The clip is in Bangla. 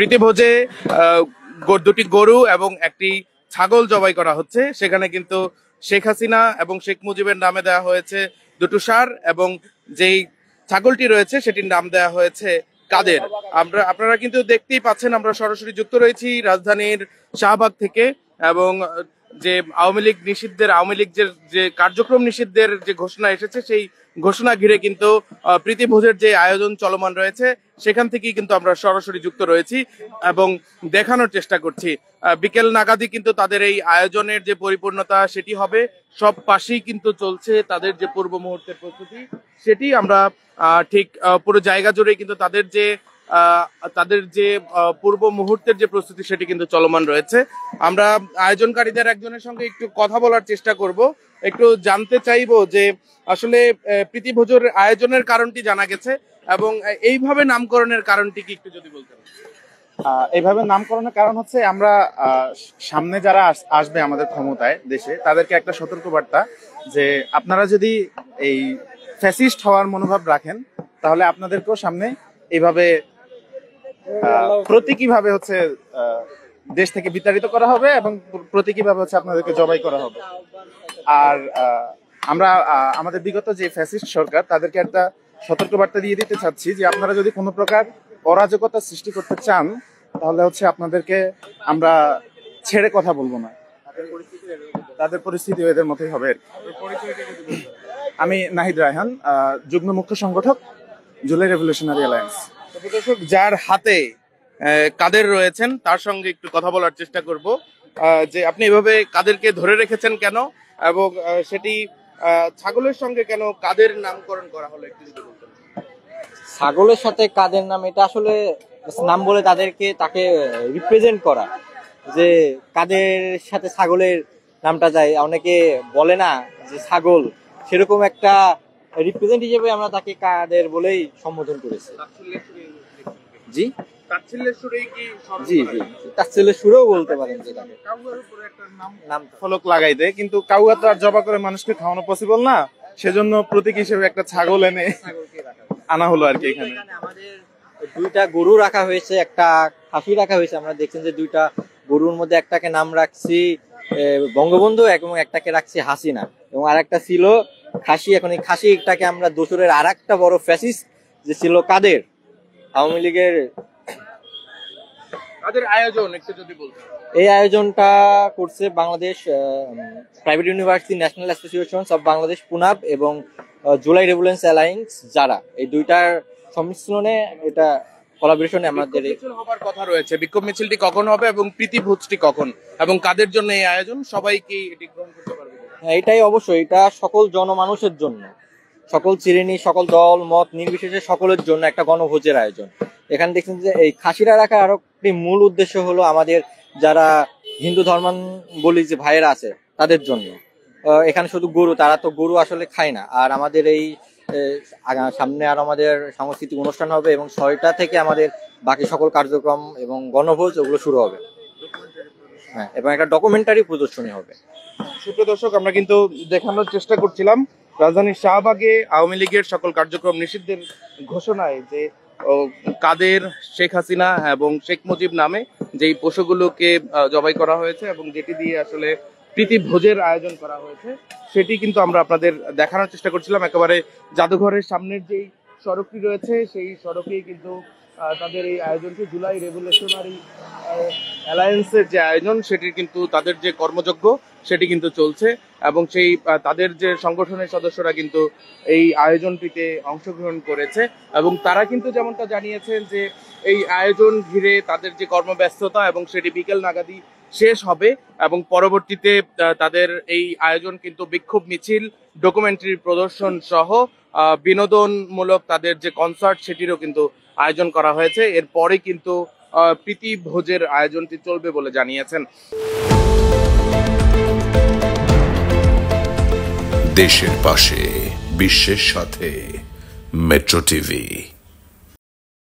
প্রীতিভোজে দুটি গরু এবং একটি ছাগল জবাই করা হচ্ছে। সেখানে কিন্তু শেখ হাসিনা এবং শেখ মুজিবের নামে দেওয়া হয়েছে দুটো ষাঁড় এবং যেই ছাগলটি রয়েছে সেটির নাম দেওয়া হয়েছে কাদের। আপনারা কিন্তু দেখতেই পাচ্ছেন, আমরা সরাসরি যুক্ত রয়েছি রাজধানীর শাহবাগ থেকে এবং যে আওয়ামী লীগ যে কার্যক্রম নিষিদ্ধের যে ঘোষণা এসেছে সেই ঘোষণা ঘিরে কিন্তু প্রীতিভোজের যে আয়োজন চলমান রয়েছে সেখান থেকেই কিন্তু আমরা সরাসরি যুক্ত রয়েছি এবং দেখানোর চেষ্টা করছি। বিকেল নাগাদই কিন্তু তাদের এই আয়োজনের যে পরিপূর্ণতা সেটি হবে। সব পাশেই কিন্তু চলছে তাদের যে পূর্ব মুহূর্তের প্রস্তুতি, সেটি আমরা ঠিক পুরো জায়গা জুড়ে কিন্তু তাদের যে পূর্ব মুহূর্তের যে প্রস্তুতি সেটি কিন্তু চলমান রয়েছে। আমরা আয়োজনকারীদের একজনের সঙ্গে একটু কথা বলার চেষ্টা করব, একটু জানতে চাইবো যে আসলে প্রীতিভোজের আয়োজনের কারণটি জানা গেছে এবং এইভাবে নামকরণের কারণটি কি একটু যদি বলতেন। এইভাবে নামকরণের কারণ হচ্ছে আমরা সামনে যারা আসবে আমাদের ক্ষমতায় দেশে তাদেরকে একটা সতর্কবার্তা যে আপনারা যদি এই ফ্যাসিস্ট হওয়ার মনোভাব রাখেন তাহলে আপনাদেরকেও সামনে এইভাবে প্রতীকীভাবে হচ্ছে দেশ থেকে বিতাড়িত করা হবে এবং প্রতীকীভাবে হচ্ছে আপনাদেরকে জবাই করা হবে। আর আমরা আমাদের বিগত যে ফ্যাসিস্ট সরকার তাদেরকে একটা সতর্কবার্তা দিয়ে দিতে চাচ্ছি যে আপনারা যদি কোনো প্রকার অরাজকতা সৃষ্টি করতে চান তাহলে হচ্ছে আপনাদেরকে আমরা ছেড়ে কথা বলবো না, তাদের পরিস্থিতি এদের মতোই হবে। আমি নাহিদ রায়হান, যুগ্ম মুখ্য সংগঠক, জুলাই রেভলিউশনারি অ্যালায়েন্স। দর্শক, যার হাতে কাদের রয়েছেন তার সঙ্গে একটু কথা বলার চেষ্টা করব যে আপনি এভাবে কাদেরকে ধরে রেখেছেন কেন এবং সেটি ছাগলের সঙ্গে কেন কাদের নামকরণ করা হলো একটু যদি বলতেন। ছাগলের সাথে কাদের নাম, এটা আসলে নাম বলে তাকে রিপ্রেজেন্ট করা, যে কাদের সাথে ছাগলের নামটা যায়, অনেকে বলে না যে ছাগল, সেরকম একটা রিপ্রেজেন্ট হিসেবে আমরা তাকে কাদের বলেই সম্বোধন করেছি। জি জি জি, তাচ্ছিল্যের সুরেও বলতে পারেন যেটাকে। নাম ফলক লাগাই দেয়, কিন্তু কাউয়া তো আর জবা করে মানুষকে খাওয়ানো পসিবল না, সেজন্য প্রতীক হিসেবে একটা ছাগল এনে আনা হলো আর কি। এখানে আমাদের দুইটা গরু রাখা হয়েছে, একটা খাসি রাখা হয়েছে। আমরা দেখছেন যে দুইটা গরুর মধ্যে একটাকে নাম রাখছি বঙ্গবন্ধু এবং একটাকে রাখছি হাসিনা, এবং আর একটা ছিল খাসি। এখন এই খাসিটাকে আমরা দোসরের আর একটা বড় ফ্যাসিস্ট যে ছিল কাদের, আওয়ামী লীগের আয়োজন একটু যদি বলতেন। এই আয়োজনটা করছে Bangladesh private university national association of Bangladesh পুনাব এবং জুলাই রেভলিউশন অ্যালায়েন্স, যারা এই দুইটার সংমিশ্রণে এটা কোলাবোরেশনে আমাদের হবার কথা রয়েছে। বিক্ষোভ মিছিলটি কখন হবে এবং প্রীতিভোজটি কখন এবং কাদের জন্য এই আয়োজন, সবাই কি এটি গ্রহণ করতে পারবে? হ্যাঁ, এটাই অবশ্যই, এটা সকল জনমানুষের জন্য, সকল শ্রেণী, সকল দল মত নির্বিশেষে সকলের জন্য একটা গণভোজের আয়োজন। এখানে দেখছেন যে এই খাসিরা রাখার আরো একটি মূল উদ্দেশ্য হলো আমাদের যারা হিন্দু ধর্মাবলম্বী যে ভাইয়েরা আছে তাদের জন্য। এখানে শুধু গরু, তারা তো গরু আসলে খায় না। আর আমাদের এই সামনে আর আমাদের সাংস্কৃতিক অনুষ্ঠান হবে এবং 6টা থেকে আমাদের বাকি সকল কার্যক্রম এবং গণভোজ ওগুলো শুরু হবে। হ্যাঁ, এবং একটা ডকুমেন্টারি প্রদর্শনী হবে। সুপ্রিয় দর্শক, আমরা কিন্তু দেখানোর চেষ্টা করছিলাম রাজধানীর শাহবাগে আওয়ামী লীগের সকল কার্যক্রম নিষিদ্ধের ঘোষণায় যে কাদের, শেখ হাসিনা এবং শেখ মুজিব নামে যেই পশুগুলোকে জবাই করা হয়েছে এবং যেটি দিয়ে আসলে প্রীতিভোজের আয়োজন করা হয়েছে সেটি কিন্তু আমরা আপনাদের দেখানোর চেষ্টা করছিলাম। একেবারে জাদুঘরের সামনের যেই সড়কটি রয়েছে সেই সড়কেই কিন্তু তাদের এই আয়োজনটি, জুলাই রেভলিউশনারি অ্যালায়েন্সের যে আয়োজন সেটির কিন্তু তাদের যে কর্মযজ্ঞ সেটি কিন্তু চলছে এবং সেই তাদের যে সংগঠনের সদস্যরা কিন্তু এই আয়োজনটিতে অংশগ্রহণ করেছে এবং তারা কিন্তু যেমনটা জানিয়েছেন যে এই আয়োজন ঘিরে তাদের যে কর্মব্যস্ততা এবং সেটি বিকেল নাগাদই শেষ হবে এবং পরবর্তীতে তাদের এই আয়োজন কিন্তু বিক্ষোভ মিছিল, ডকুমেন্টারি প্রদর্শন সহ বিনোদনমূলক তাদের যে কনসার্ট সেটিরও কিন্তু আয়োজন করা হয়েছে। এরপরে কিন্তু প্রীতিভোজের আয়োজনটি চলবে বলে জানিয়েছেন। দেশের পাশে, বিশ্বের সাথে, মেট্রো টিভি।